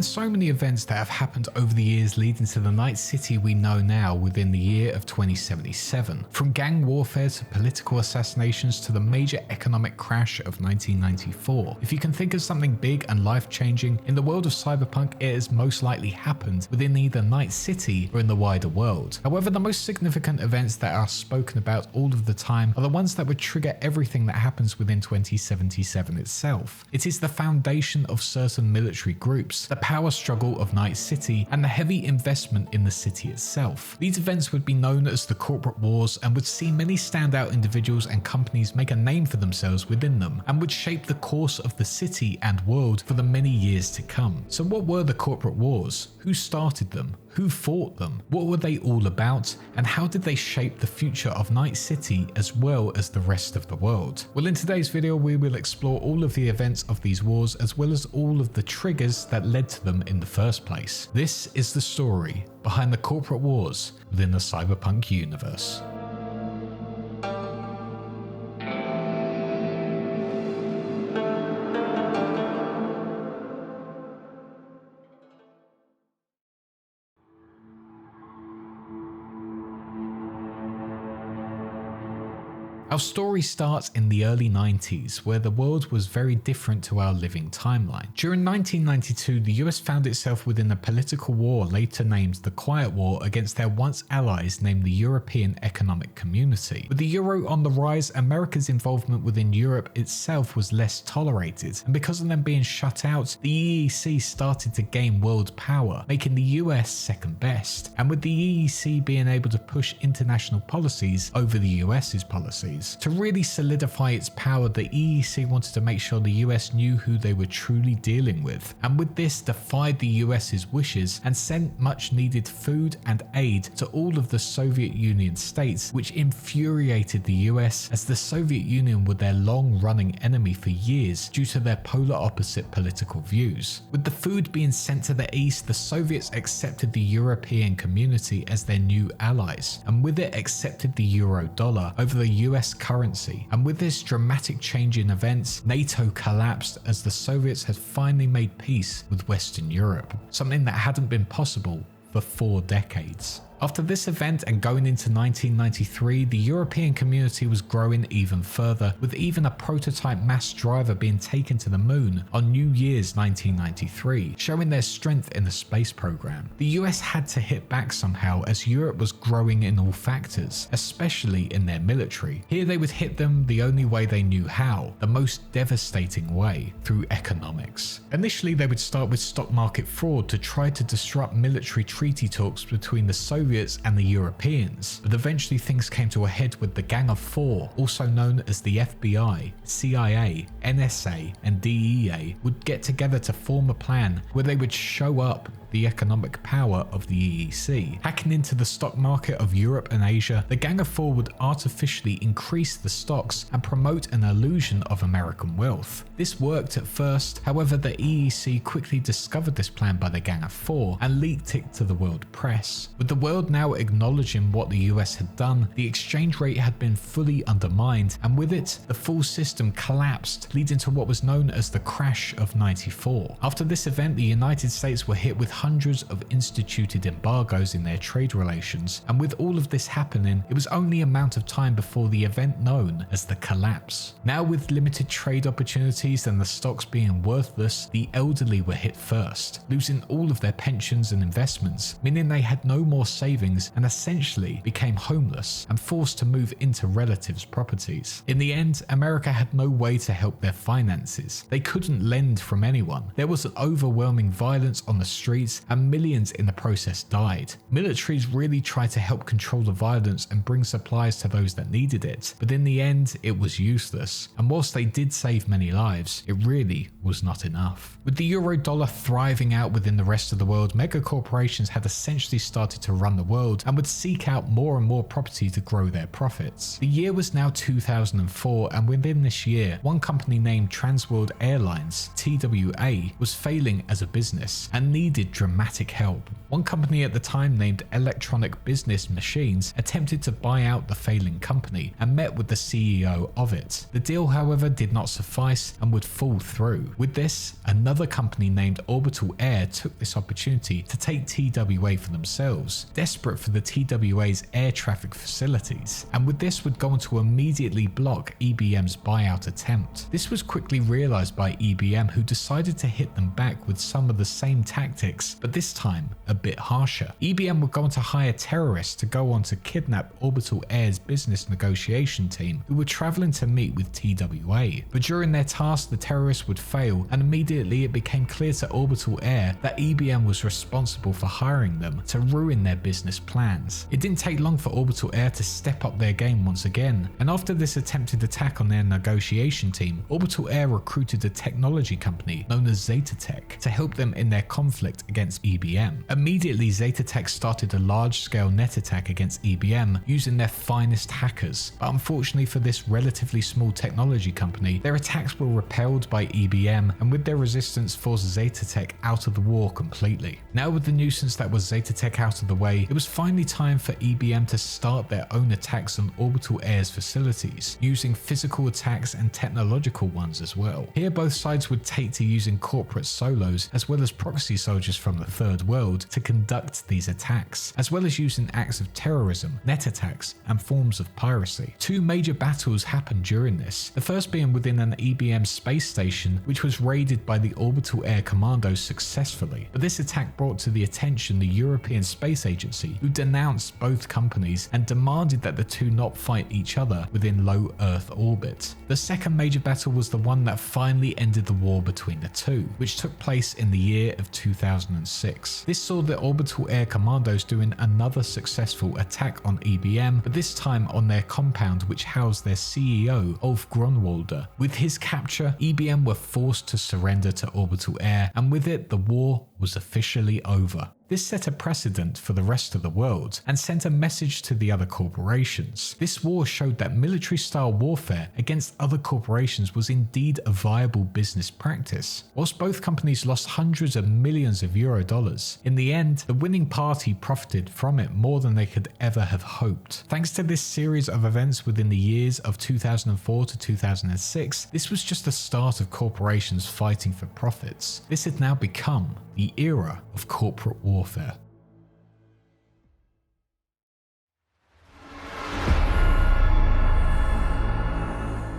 been so many events that have happened over the years leading to the Night City we know now within the year of 2077. From gang warfare to political assassinations to the major economic crash of 1994. If you can think of something big and life-changing in the world of Cyberpunk, it has most likely happened within either Night City or in the wider world. However, the most significant events that are spoken about all of the time are the ones that would trigger everything that happens within 2077 itself. It is the foundation of certain military groups, the power struggle of Night City, and the heavy investment in the city itself. These events would be known as the corporate wars and would see many standout individuals and companies make a name for themselves within them, and would shape the course of the city and world for the many years to come. So what were the corporate wars? Who started them? Who fought them? What were they all about? And how did they shape the future of Night City as well as the rest of the world? Well, in today's video, we will explore all of the events of these wars as well as all of the triggers that led to them in the first place. This is the story behind the corporate wars within the Cyberpunk universe. Our story starts in the early 90s, where the world was very different to our living timeline. During 1992, the US found itself within a political war later named the Quiet War against their once allies named the European Economic Community. With the euro on the rise, America's involvement within Europe itself was less tolerated, and because of them being shut out, the EEC started to gain world power, making the US second best, and with the EEC being able to push international policies over the US's policies. To really solidify its power, the EEC wanted to make sure the US knew who they were truly dealing with, and with this defied the US's wishes and sent much needed food and aid to all of the Soviet Union states, which infuriated the US as the Soviet Union were their long-running enemy for years due to their polar opposite political views. With the food being sent to the east, the Soviets accepted the European community as their new allies, and with it accepted the euro-dollar over the US currency. And with this dramatic change in events, NATO collapsed as the Soviets had finally made peace with Western Europe, something that hadn't been possible for 4 decades. After this event and going into 1993, the European community was growing even further, with even a prototype mass driver being taken to the moon on New Year's 1993, showing their strength in the space program. The US had to hit back somehow as Europe was growing in all factors, especially in their military. Here they would hit them the only way they knew how, the most devastating way, through economics. Initially they would start with stock market fraud to try to disrupt military treaty talks between the Soviets and the Europeans, but eventually things came to a head with the Gang of Four, also known as the FBI, CIA, NSA, and DEA, would get together to form a plan where they would show up the economic power of the EEC. Hacking into the stock market of Europe and Asia, the Gang of Four would artificially increase the stocks and promote an illusion of American wealth. This worked at first, however the EEC quickly discovered this plan by the Gang of Four and leaked it to the world press. With the world now acknowledging what the US had done, the exchange rate had been fully undermined, and with it, the full system collapsed, leading to what was known as the crash of '94. After this event, the United States were hit with hundreds of instituted embargoes in their trade relations, and with all of this happening, it was only a matter of time before the event known as the collapse. Now with limited trade opportunities and the stocks being worthless, the elderly were hit first, losing all of their pensions and investments, meaning they had no more savings and essentially became homeless and forced to move into relatives' properties. In the end, America had no way to help their finances. They couldn't lend from anyone. There was an overwhelming violence on the streets and millions in the process died. Militaries really tried to help control the violence and bring supplies to those that needed it, but in the end it was useless, and whilst they did save many lives, it really was not enough. With the euro-dollar thriving out within the rest of the world, mega corporations had essentially started to run the world and would seek out more and more property to grow their profits. The year was now 2004, and within this year, one company named Transworld Airlines, TWA, was failing as a business and needed dramatic help. One company at the time named Electronic Business Machines attempted to buy out the failing company and met with the CEO of it. The deal, however, did not suffice and would fall through. With this, another company named Orbital Air took this opportunity to take TWA for themselves, desperate for the TWA's air traffic facilities, and with this would go on to immediately block EBM's buyout attempt. This was quickly realized by EBM, who decided to hit them back with some of the same tactics, but this time a bit harsher. EBM would go on to hire terrorists to go on to kidnap Orbital Air's business negotiation team, who were traveling to meet with TWA. But during their task, the terrorists would fail, and immediately it became clear to Orbital Air that EBM was responsible for hiring them to ruin their business plans. It didn't take long for Orbital Air to step up their game once again, and after this attempted attack on their negotiation team, Orbital Air recruited a technology company known as Zetatech to help them in their conflict against EBM. Immediately, Zetatech started a large-scale net attack against EBM using their finest hackers, but unfortunately for this relatively small technology company, their attacks were repelled by EBM, and with their resistance forced Zetatech out of the war completely. Now with the nuisance that was Zetatech out of the way, it was finally time for EBM to start their own attacks on Orbital Air's facilities, using physical attacks and technological ones as well. Here both sides would take to using corporate solos as well as proxy soldiers from the third world to conduct these attacks, as well as using acts of terrorism, net attacks, and forms of piracy. Two major battles happened during this, the first being within an EBM space station which was raided by the Orbital Air Commandos successfully, but this attack brought to the attention the European Space Agency, who denounced both companies and demanded that the two not fight each other within low Earth orbit. The second major battle was the one that finally ended the war between the two, which took place in the year of 2006. This saw the Orbital Air Commandos doing another successful attack on EBM, but this time on their compound which housed their CEO, Ulf Grunwalder. With his capture, EBM were forced to surrender to Orbital Air, and with it the war was officially over. This set a precedent for the rest of the world and sent a message to the other corporations. This war showed that military-style warfare against other corporations was indeed a viable business practice. Whilst both companies lost hundreds of millions of euro dollars, in the end, the winning party profited from it more than they could ever have hoped. Thanks to this series of events within the years of 2004 to 2006, this was just the start of corporations fighting for profits. This had now become the era of corporate warfare.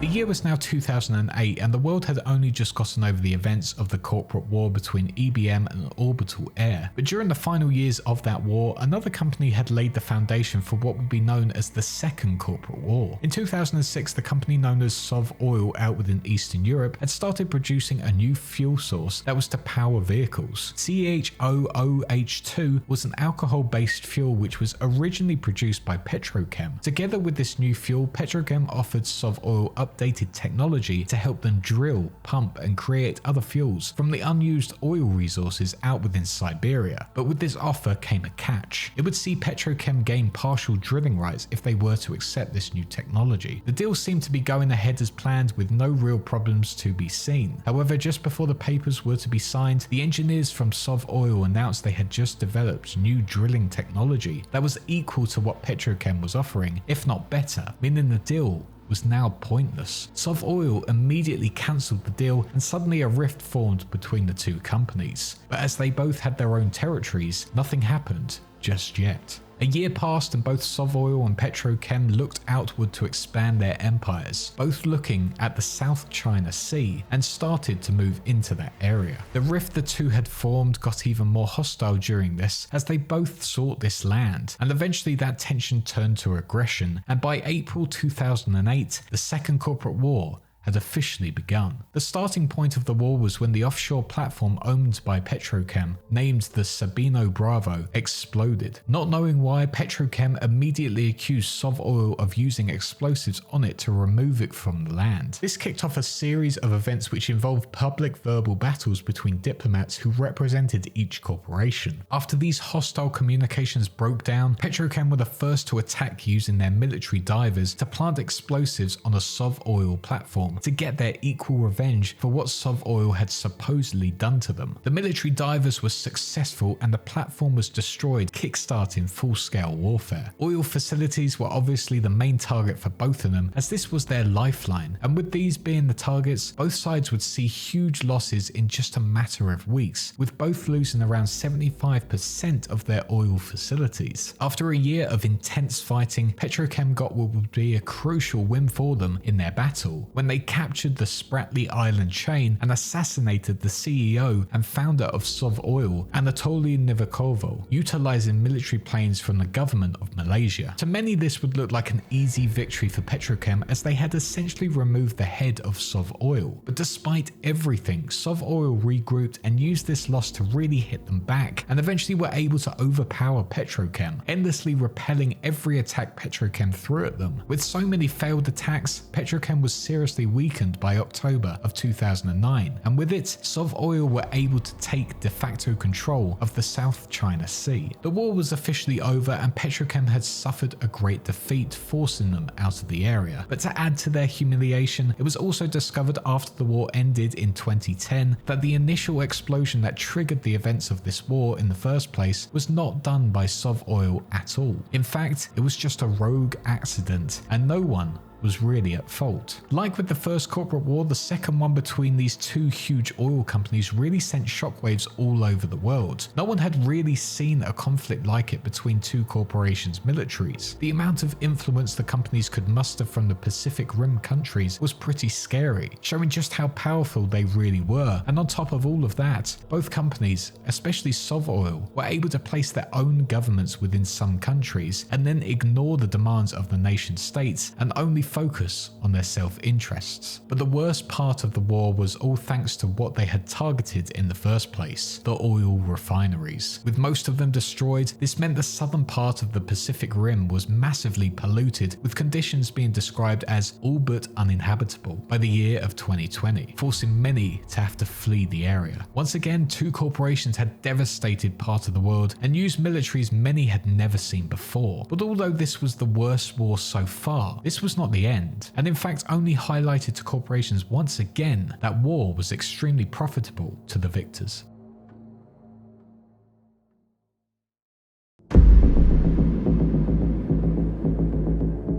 The year was now 2008 and the world had only just gotten over the events of the corporate war between EBM and Orbital Air. But during the final years of that war, another company had laid the foundation for what would be known as the Second Corporate War. In 2006, the company known as Sov Oil out within Eastern Europe had started producing a new fuel source that was to power vehicles. CHOOH2 was an alcohol-based fuel which was originally produced by Petrochem. Together with this new fuel, Petrochem offered Sov Oil updated technology to help them drill, pump and create other fuels from the unused oil resources out within Siberia. But with this offer came a catch. It would see Petrochem gain partial drilling rights if they were to accept this new technology. The deal seemed to be going ahead as planned with no real problems to be seen. However, just before the papers were to be signed, the engineers from Sov Oil announced they had just developed new drilling technology that was equal to what Petrochem was offering, if not better, meaning the deal was now pointless. Sov Oil immediately cancelled the deal and suddenly a rift formed between the two companies. But as they both had their own territories, nothing happened just yet. A year passed and both Sov Oil and Petrochem looked outward to expand their empires, both looking at the South China Sea, and started to move into that area. The rift the two had formed got even more hostile during this as they both sought this land, and eventually that tension turned to aggression, and by April 2008, the Second Corporate War had officially begun. The starting point of the war was when the offshore platform owned by Petrochem, named the Sabino Bravo, exploded. Not knowing why, Petrochem immediately accused Sov Oil of using explosives on it to remove it from the land. This kicked off a series of events which involved public verbal battles between diplomats who represented each corporation. After these hostile communications broke down, Petrochem were the first to attack using their military divers to plant explosives on a Sov Oil platform, Patron to get their equal revenge for what SovOil had supposedly done to them. The military divers were successful and the platform was destroyed, kickstarting full-scale warfare. Oil facilities were obviously the main target for both of them, as this was their lifeline, and with these being the targets, both sides would see huge losses in just a matter of weeks, with both losing around 75% of their oil facilities. After a year of intense fighting, Petrochem got what would be a crucial win for them in their battle, when they captured the Spratly Island chain and assassinated the CEO and founder of SovOil, Anatoly Novikovo, utilizing military planes from the government of Malaysia. To many, this would look like an easy victory for Petrochem, as they had essentially removed the head of SovOil. But despite everything, SovOil regrouped and used this loss to really hit them back, and eventually were able to overpower Petrochem, endlessly repelling every attack Petrochem threw at them. With so many failed attacks, Petrochem was seriously weakened by October of 2009, and with it, SovOil were able to take de facto control of the South China Sea. The war was officially over and Petrochem had suffered a great defeat, forcing them out of the area. But to add to their humiliation, it was also discovered after the war ended in 2010 that the initial explosion that triggered the events of this war in the first place was not done by SovOil at all. In fact, it was just a rogue accident, and no one was really at fault. Like with the first corporate war, the second one between these two huge oil companies really sent shockwaves all over the world. No one had really seen a conflict like it between two corporations' militaries. The amount of influence the companies could muster from the Pacific Rim countries was pretty scary, showing just how powerful they really were. And on top of all of that, both companies, especially SovOil, were able to place their own governments within some countries and then ignore the demands of the nation states and only focus on their self-interests. But the worst part of the war was all thanks to what they had targeted in the first place, the oil refineries. With most of them destroyed, this meant the southern part of the Pacific Rim was massively polluted, with conditions being described as all but uninhabitable by the year of 2020, forcing many to have to flee the area. Once again, two corporations had devastated part of the world and used militaries many had never seen before. But although this was the worst war so far, this was not the end, and in fact only highlighted to corporations once again that war was extremely profitable to the victors.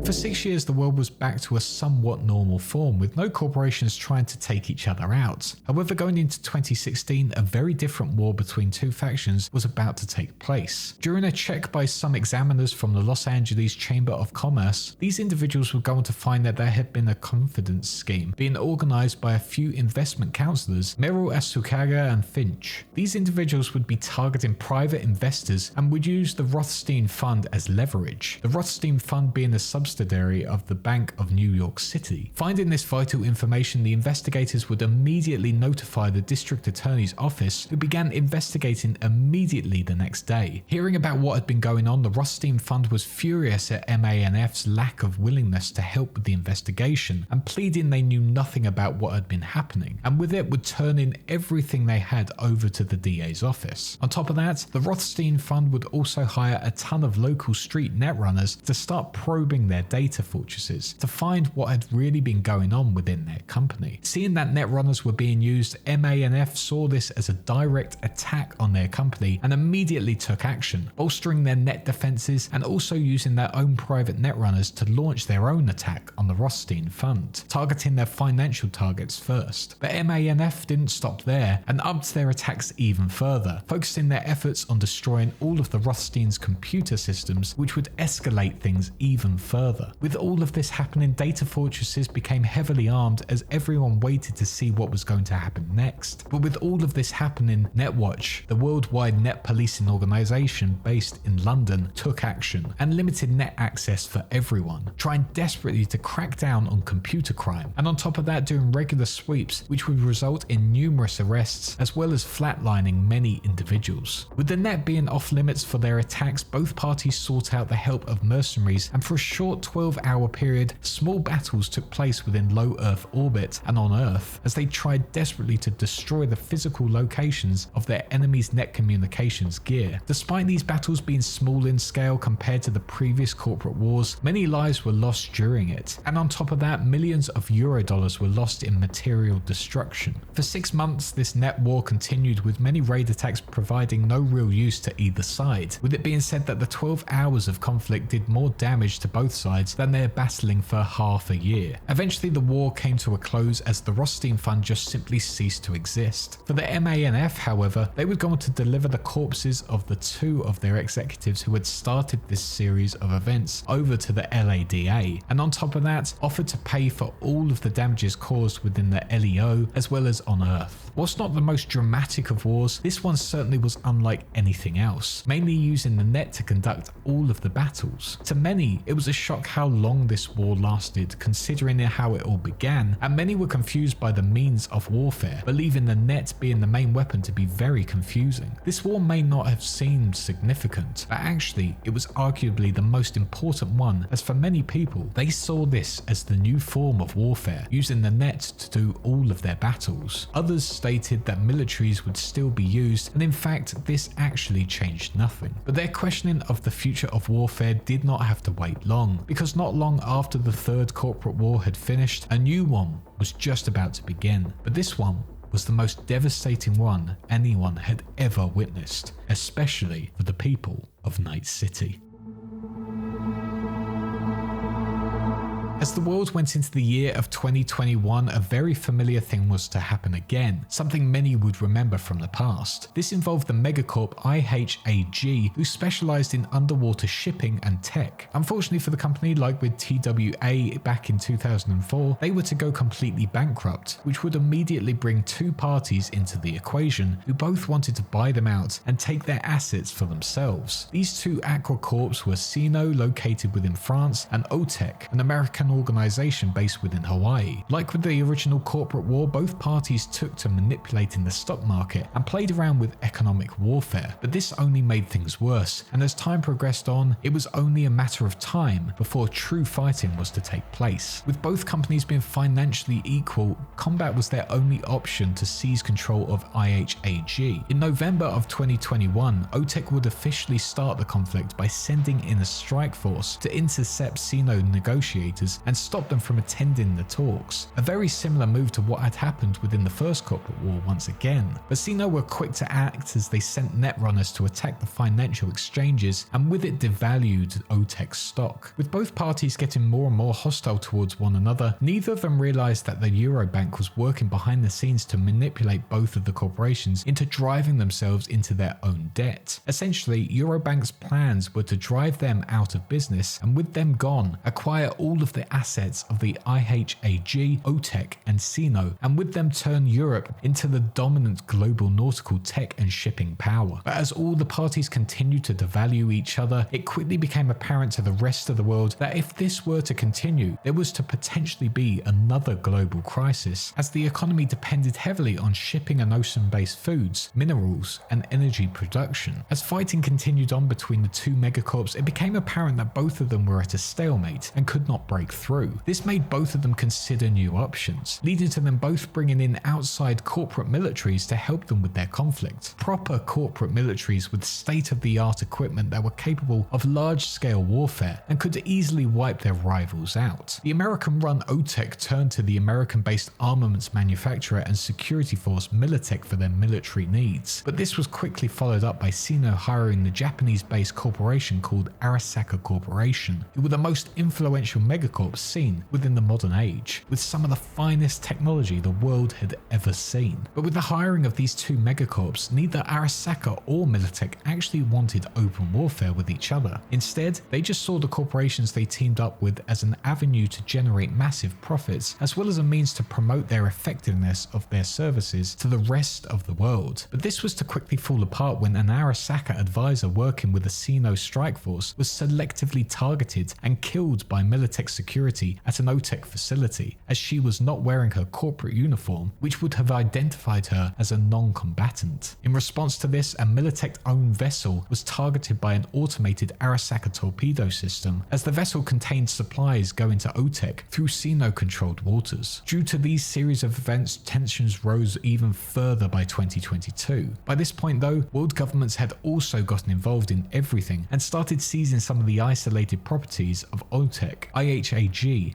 For 6 years, the world was back to a somewhat normal form, with no corporations trying to take each other out. However, going into 2016, a very different war between two factions was about to take place. During a check by some examiners from the Los Angeles Chamber of Commerce, these individuals were going to find that there had been a confidence scheme being organized by a few investment counselors, Merrill Asukaga and Finch. These individuals would be targeting private investors and would use the Rothstein Fund as leverage, the Rothstein Fund being a subsidiary of the Bank of New York City. Finding this vital information, the investigators would immediately notify the district attorney's office, who began investigating immediately the next day. Hearing about what had been going on, the Rothstein Fund was furious at MANF's lack of willingness to help with the investigation and pleading they knew nothing about what had been happening, and with it would turn in everything they had over to the DA's office. On top of that, the Rothstein Fund would also hire a ton of local street netrunners to start probing their data fortresses to find what had really been going on within their company. Seeing that netrunners were being used, MANF saw this as a direct attack on their company and immediately took action, bolstering their net defenses and also using their own private netrunners to launch their own attack on the Rothstein Fund, targeting their financial targets first. But MANF didn't stop there and upped their attacks even further, focusing their efforts on destroying all of the Rothstein's computer systems, which would escalate things even further. With all of this happening, data fortresses became heavily armed as everyone waited to see what was going to happen next. But with all of this happening, Netwatch, the worldwide net policing organization based in London, took action and limited net access for everyone, trying desperately to crack down on computer crime, and on top of that doing regular sweeps which would result in numerous arrests as well as flatlining many individuals. With the net being off limits for their attacks, both parties sought out the help of mercenaries, and for a short 12-hour period, small battles took place within low Earth orbit and on Earth as they tried desperately to destroy the physical locations of their enemy's net communications gear. Despite these battles being small in scale compared to the previous corporate wars, many lives were lost during it, and on top of that, millions of Eurodollars were lost in material destruction. For 6 months, this net war continued, with many raid attacks providing no real use to either side, with it being said that the 12 hours of conflict did more damage to both sides than their battling for half a year. Eventually, the war came to a close as the Rothstein Fund just simply ceased to exist. For the MANF, however, they would go on to deliver the corpses of the 2 of their executives who had started this series of events over to the LADA, and on top of that, offered to pay for all of the damages caused within the LEO as well as on Earth. Whilst not the most dramatic of wars, this one certainly was unlike anything else, mainly using the net to conduct all of the battles. To many, it was a shock how long this war lasted, considering how it all began, and many were confused by the means of warfare, believing the net being the main weapon to be very confusing. This war may not have seemed significant, but actually it was arguably the most important one, as for many people, they saw this as the new form of warfare, using the net to do all of their battles. Others stated that militaries would still be used, and in fact this actually changed nothing. But their questioning of the future of warfare did not have to wait long, because not long after the third corporate war had finished, a new one was just about to begin. But this one was the most devastating one anyone had ever witnessed, especially for the people of Night City. As the world went into the year of 2021, a very familiar thing was to happen again, something many would remember from the past. This involved the megacorp IHAG, who specialized in underwater shipping and tech. Unfortunately for the company, like with TWA back in 2004, they were to go completely bankrupt, which would immediately bring 2 parties into the equation who both wanted to buy them out and take their assets for themselves. These 2 aquacorps were Sino, located within France, and OTEC, an American organization based within Hawaii. Like with the original corporate war, both parties took to manipulating the stock market and played around with economic warfare, but this only made things worse, and as time progressed on, it was only a matter of time before true fighting was to take place. With both companies being financially equal, combat was their only option to seize control of IHAG. In November of 2021, OTEC would officially start the conflict by sending in a strike force to intercept Sino negotiators and stop them from attending the talks. A very similar move to what had happened within the first corporate war once again. But Sino were quick to act as they sent netrunners to attack the financial exchanges, and with it devalued OTEC's stock. With both parties getting more and more hostile towards one another, neither of them realized that the Eurobank was working behind the scenes to manipulate both of the corporations into driving themselves into their own debt. Essentially, Eurobank's plans were to drive them out of business, and with them gone, acquire all of the assets of the IHAG, OTEC, and Sino, and with them turn Europe into the dominant global nautical tech and shipping power. But as all the parties continued to devalue each other, it quickly became apparent to the rest of the world that if this were to continue, there was to potentially be another global crisis, as the economy depended heavily on shipping and ocean-based foods, minerals, and energy production. As fighting continued on between the 2 megacorps, it became apparent that both of them were at a stalemate and could not break through. This made both of them consider new options, leading to them both bringing in outside corporate militaries to help them with their conflict. Proper corporate militaries with state-of-the-art equipment that were capable of large-scale warfare and could easily wipe their rivals out. The American-run OTEC turned to the American-based armaments manufacturer and security force Militech for their military needs, but this was quickly followed up by Sino hiring the Japanese-based corporation called Arasaka Corporation, who were the most influential megacorps seen within the modern age, with some of the finest technology the world had ever seen. But with the hiring of these 2 megacorps, neither Arasaka or Militech actually wanted open warfare with each other. Instead, they just saw the corporations they teamed up with as an avenue to generate massive profits, as well as a means to promote their effectiveness of their services to the rest of the world. But this was to quickly fall apart when an Arasaka advisor working with the Sino strike force was selectively targeted and killed by Militech security security at an OTEC facility, as she was not wearing her corporate uniform, which would have identified her as a non-combatant. In response to this, a Militech-owned vessel was targeted by an automated Arasaka torpedo system, as the vessel contained supplies going to OTEC through Sino-controlled waters. Due to these series of events, tensions rose even further by 2022. By this point though, world governments had also gotten involved in everything and started seizing some of the isolated properties of OTEC, IHAG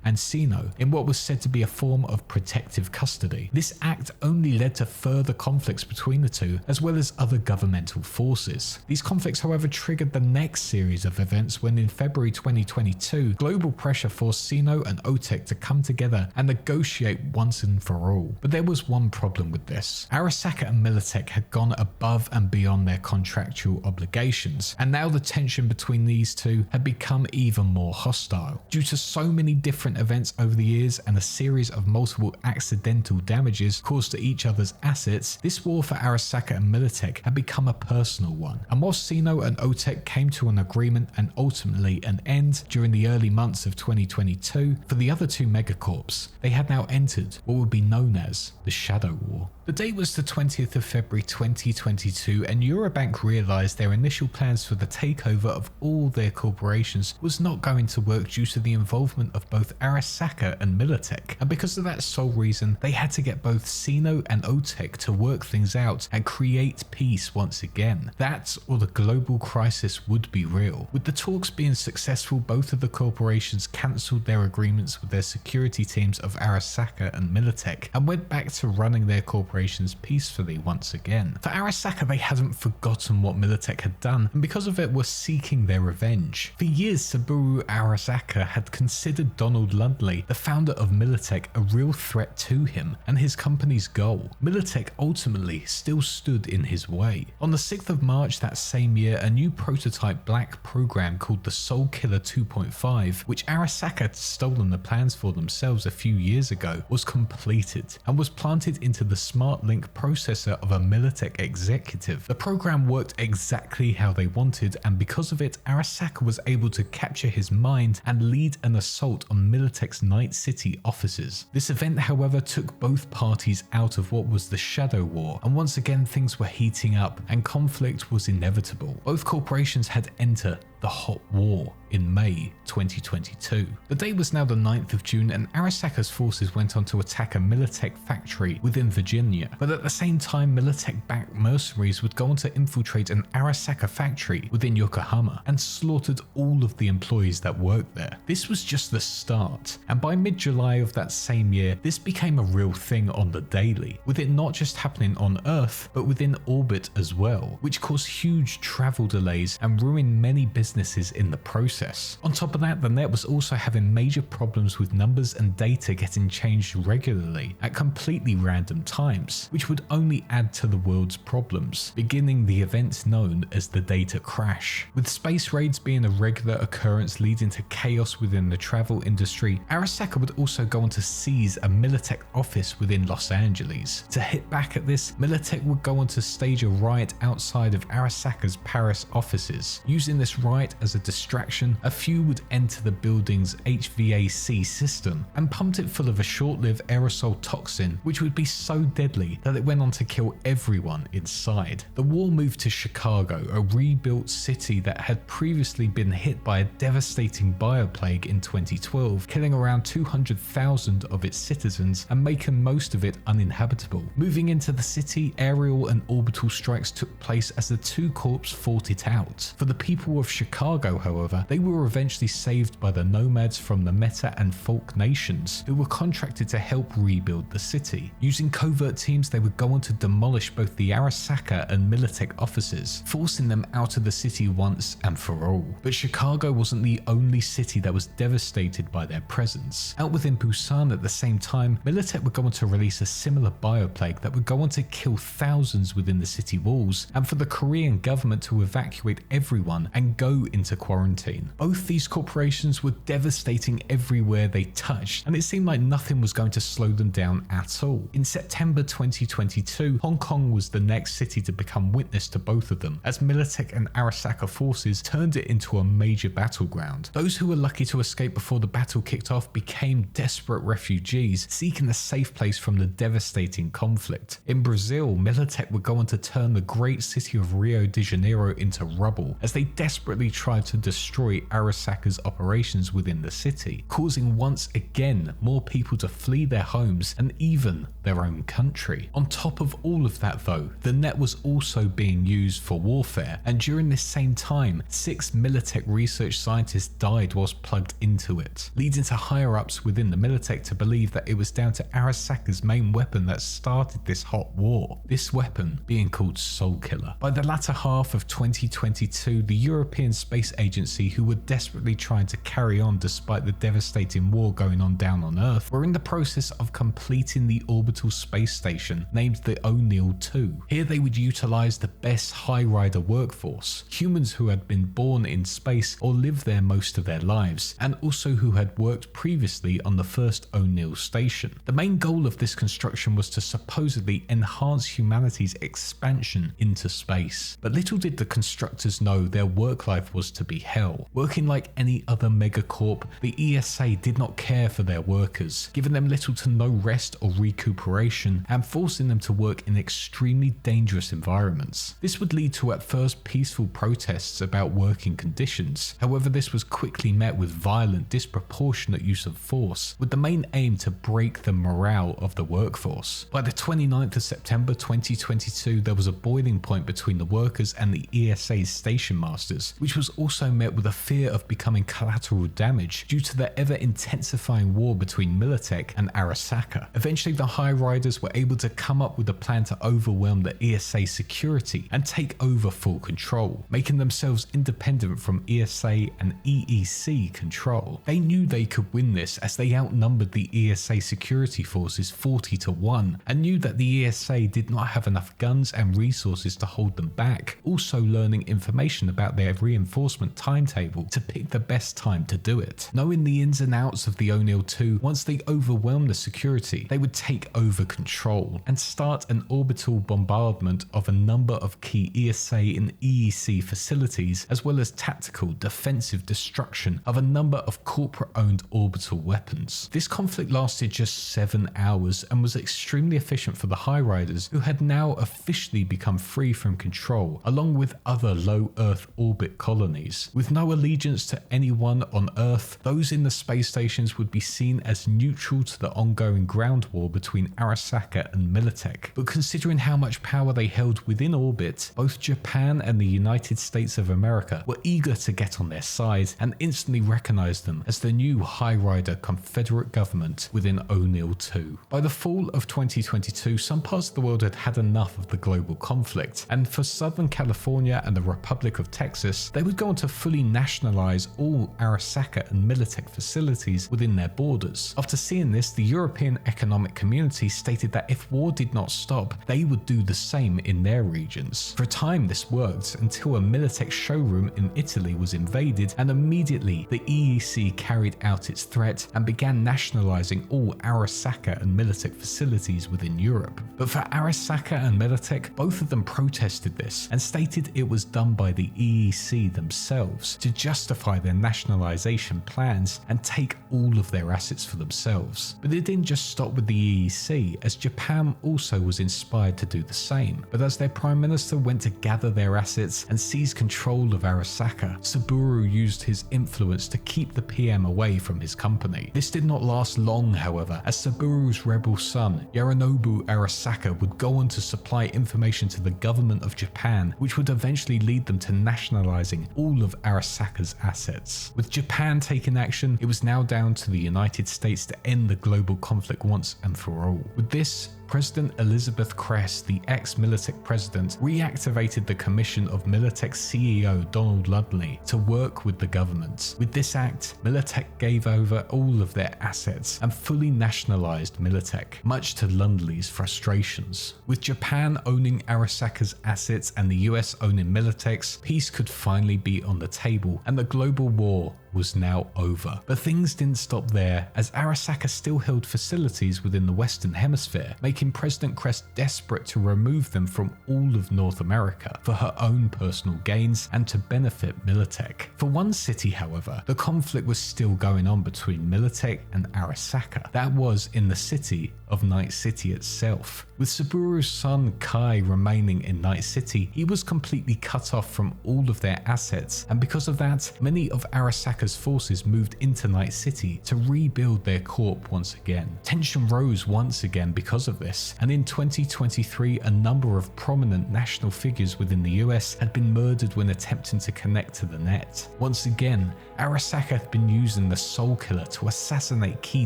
and Sino in what was said to be a form of protective custody. This act only led to further conflicts between the two, as well as other governmental forces. These conflicts however triggered the next series of events when in February 2022, global pressure forced Sino and OTEC to come together and negotiate once and for all. But there was one problem with this. Arasaka and Militech had gone above and beyond their contractual obligations, and now the tension between these two had become even more hostile. Due to so many different events over the years and a series of multiple accidental damages caused to each other's assets, this war for Arasaka and Militech had become a personal one. And while Sino and OTEC came to an agreement and ultimately an end during the early months of 2022, for the other two megacorps, they had now entered what would be known as the Shadow War. The date was the 20th of February 2022, and Eurobank realised their initial plans for the takeover of all their corporations was not going to work due to the involvement of both Arasaka and Militech, and because of that sole reason, they had to get both Sino and OTEC to work things out and create peace once again. That, or the global crisis would be real. With the talks being successful, both of the corporations cancelled their agreements with their security teams of Arasaka and Militech and went back to running their corporations peacefully once again. For Arasaka, they hadn't forgotten what Militech had done, and because of it were seeking their revenge. For years, Saburo Arasaka had considered Donald Lundley, the founder of Militech, a real threat to him and his company's goal. Militech ultimately still stood in his way. On the 6th of March that same year, a new prototype black program called the Soul Killer 2.5, which Arasaka had stolen the plans for themselves a few years ago, was completed and was planted into the smart link processor of a Militech executive. The program worked exactly how they wanted, and because of it, Arasaka was able to capture his mind and lead an assault on Militech's Night City offices. This event, however, took both parties out of what was the Shadow War, and once again things were heating up and conflict was inevitable. Both corporations had entered the hot war in May 2022. The day was now the 9th of June, and Arasaka's forces went on to attack a Militech factory within Virginia, but at the same time Militech-backed mercenaries would go on to infiltrate an Arasaka factory within Yokohama and slaughtered all of the employees that worked there. This was just the start, and by mid-July of that same year, this became a real thing on the daily, with it not just happening on Earth, but within orbit as well, which caused huge travel delays and ruined many businesses in the process. On top of that, the net was also having major problems with numbers and data getting changed regularly at completely random times, which would only add to the world's problems, beginning the event known as the data crash. With space raids being a regular occurrence leading to chaos within the travel industry, Arasaka would also go on to seize a Militech office within Los Angeles. To hit back at this, Militech would go on to stage a riot outside of Arasaka's Paris offices. Using this riot as a distraction, a few would enter the building's HVAC system and pumped it full of a short-lived aerosol toxin, which would be so deadly that it went on to kill everyone inside. The war moved to Chicago, a rebuilt city that had previously been hit by a devastating bioplague in 2012, killing around 200,000 of its citizens and making most of it uninhabitable. Moving into the city, aerial and orbital strikes took place as the two corps fought it out. For the people of Chicago, however, they were eventually saved by the nomads from the Meta and Folk nations, who were contracted to help rebuild the city. Using covert teams, they would go on to demolish both the Arasaka and Militech offices, forcing them out of the city once and for all. But Chicago wasn't the only city that was devastated by their presence. Out within Busan at the same time, Militech would go on to release a similar bioplague that would go on to kill thousands within the city walls, and for the Korean government to evacuate everyone and go go into quarantine. Both these corporations were devastating everywhere they touched, and it seemed like nothing was going to slow them down at all. In September 2022, Hong Kong was the next city to become witness to both of them, as Militech and Arasaka forces turned it into a major battleground. Those who were lucky to escape before the battle kicked off became desperate refugees, seeking a safe place from the devastating conflict. In Brazil, Militech would go on to turn the great city of Rio de Janeiro into rubble, as they desperately tried to destroy Arasaka's operations within the city, causing once again more people to flee their homes and even their own country. On top of all of that though, the net was also being used for warfare, and during this same time, 6 Militech research scientists died whilst plugged into it, leading to higher ups within the Militech to believe that it was down to Arasaka's main weapon that started this hot war, this weapon being called Soulkiller. By the latter half of 2022, the European Space Agency, who were desperately trying to carry on despite the devastating war going on down on Earth, were in the process of completing the orbital space station named the O'Neill 2. Here they would utilize the best high rider workforce, humans who had been born in space or lived there most of their lives, and also who had worked previously on the first O'Neill station. The main goal of this construction was to supposedly enhance humanity's expansion into space. But little did the constructors know their work life was to be hell. Working like any other megacorp, the ESA did not care for their workers, giving them little to no rest or recuperation and forcing them to work in extremely dangerous environments. This would lead to at first peaceful protests about working conditions. However, this was quickly met with violent, disproportionate use of force, with the main aim to break the morale of the workforce. By the 29th of September 2022, there was a boiling point between the workers and the ESA's station masters, which was also met with a fear of becoming collateral damage due to the ever-intensifying war between Militech and Arasaka. Eventually, the High Riders were able to come up with a plan to overwhelm the ESA security and take over full control, making themselves independent from ESA and EEC control. They knew they could win this as they outnumbered the ESA security forces 40-1 and knew that the ESA did not have enough guns and resources to hold them back, also learning information about their reinforcement timetable to pick the best time to do it. Knowing the ins and outs of the O'Neill 2, once they overwhelmed the security, they would take over control and start an orbital bombardment of a number of key ESA and EEC facilities, as well as tactical defensive destruction of a number of corporate-owned orbital weapons. This conflict lasted just 7 hours and was extremely efficient for the High Riders, who had now officially become free from control, along with other low Earth orbit colonies. With no allegiance to anyone on Earth, those in the space stations would be seen as neutral to the ongoing ground war between Arasaka and Militech. But considering how much power they held within orbit, both Japan and the United States of America were eager to get on their side and instantly recognized them as the new High Rider Confederate government within O'Neill 2. By the fall of 2022, some parts of the world had had enough of the global conflict, and for Southern California and the Republic of Texas, they would go on to fully nationalize all Arasaka and Militech facilities within their borders. After seeing this, the European Economic Community stated that if war did not stop, they would do the same in their regions. For a time this worked until a Militech showroom in Italy was invaded, and immediately the EEC carried out its threat and began nationalizing all Arasaka and Militech facilities within Europe. But for Arasaka and Militech, both of them protested this and stated it was done by the EEC themselves to justify their nationalization plans and take all of their assets for themselves. But it didn't just stop with the EEC, as Japan also was inspired to do the same. But as their Prime Minister went to gather their assets and seize control of Arasaka, Saburo used his influence to keep the PM away from his company. This did not last long, however, as Saburo's rebel son, Yorinobu Arasaka, would go on to supply information to the government of Japan, which would eventually lead them to nationalizing all of Arasaka's assets. With Japan taking action, it was now down to the United States to end the global conflict once and for all. With this, President Elizabeth Kress, the ex-Militech president, reactivated the commission of Militech CEO Donald Ludley to work with the government. With this act, Militech gave over all of their assets and fully nationalized Militech, much to Ludley's frustrations. With Japan owning Arasaka's assets and the US owning Militech's, peace could finally finally be on the table and the global war was now over. But things didn't stop there, as Arasaka still held facilities within the Western Hemisphere, making President Cress desperate to remove them from all of North America for her own personal gains and to benefit Militech. For one city, however, the conflict was still going on between Militech and Arasaka. That was in the city of Night City itself. With Saburu's son Kai remaining in Night City, he was completely cut off from all of their assets, and because of that, many of Arasaka's forces moved into Night City to rebuild their corp once again. Tension rose once again because of this, and in 2023 a number of prominent national figures within the US had been murdered when attempting to connect to the net. Once again, Arasaka had been using the Soul Killer to assassinate key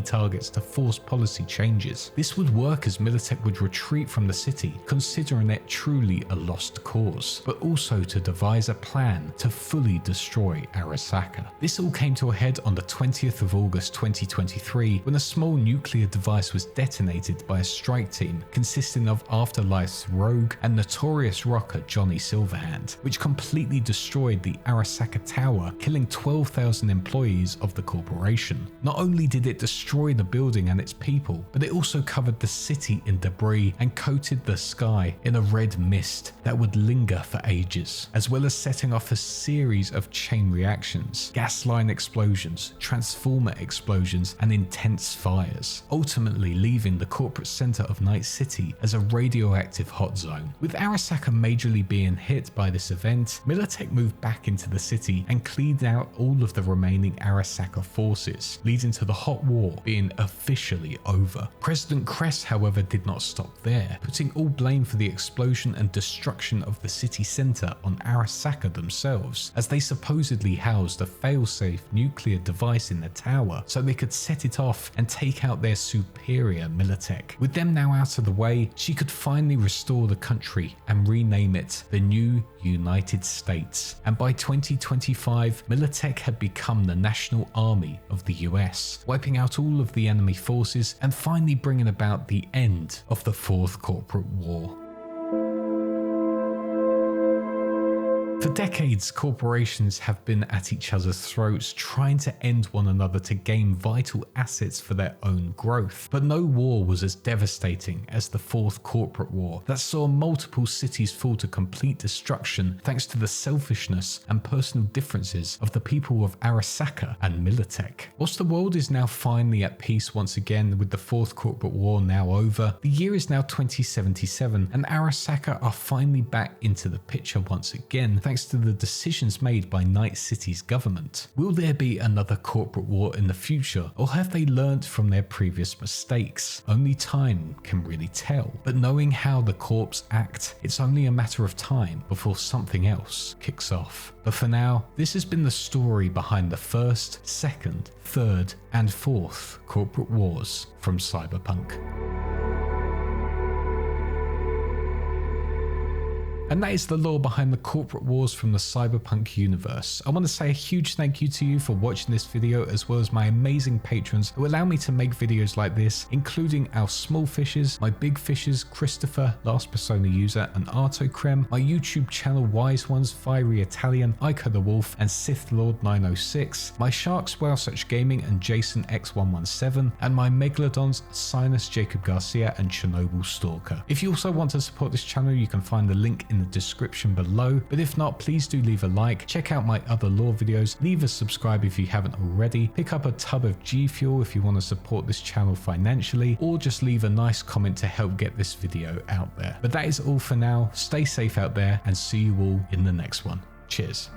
targets to force policy changes. This would work as Militech would retreat from the city, considering it truly a lost cause, but also to devise a plan to fully destroy Arasaka. This all came to a head on the 20th of August 2023 when a small nuclear device was detonated by a strike team consisting of Afterlife's rogue and notorious rocker Johnny Silverhand, which completely destroyed the Arasaka Tower, killing 12,000 employees of the corporation. Not only did it destroy the building and its people, but it also covered the city in debris and coated the sky in a red mist that would linger for ages, as well as setting off a series of chain reactions, gas line explosions, transformer explosions, and intense fires, ultimately leaving the corporate center of Night City as a radioactive hot zone. With Arasaka majorly being hit by this event, Militech moved back into the city and cleaned out all of the remaining Arasaka forces, leading to the hot war being officially over. President Cress, however, did not stop there, putting all blame for the explosion and destruction of the city center on Arasaka themselves, as they supposedly housed a failsafe nuclear device in the tower so they could set it off and take out their superior Militech. With them now out of the way, she could finally restore the country and rename it the new United States. And by 2025, Militech had become the national army of the US, wiping out all of the enemy forces and finally bringing about the end of the Fourth Corporate War. For decades, corporations have been at each other's throats trying to end one another to gain vital assets for their own growth. But no war was as devastating as the Fourth Corporate War that saw multiple cities fall to complete destruction thanks to the selfishness and personal differences of the people of Arasaka and Militech. Whilst the world is now finally at peace once again with the Fourth Corporate War now over, the year is now 2077 and Arasaka are finally back into the picture once again thanks to the decisions made by Night City's government. Will there be another corporate war in the future, or have they learnt from their previous mistakes? Only time can really tell. But knowing how the corps act, it's only a matter of time before something else kicks off. But for now, this has been the story behind the first, second, third, and fourth corporate wars from Cyberpunk. And that is the lore behind the corporate wars from the Cyberpunk universe. I want to say a huge thank you to you for watching this video, as well as my amazing patrons who allow me to make videos like this, including our small fishes, my big fishes, Christopher, Last Persona User, and Arto Creme, my YouTube channel Wise Ones, Fiery Italian, Ico the Wolf, and Sith Lord 906, my sharks Whale Such Gaming and Jason X117, and my Megalodons Sinus Jacob Garcia and Chernobyl Stalker. If you also want to support this channel, you can find the link in the description below, but if not, please do leave a like, check out my other lore videos, leave a subscribe if you haven't already, pick up a tub of G Fuel if you want to support this channel financially, or just leave a nice comment to help get this video out there. But that is all for now. Stay safe out there and see you all in the next one. Cheers.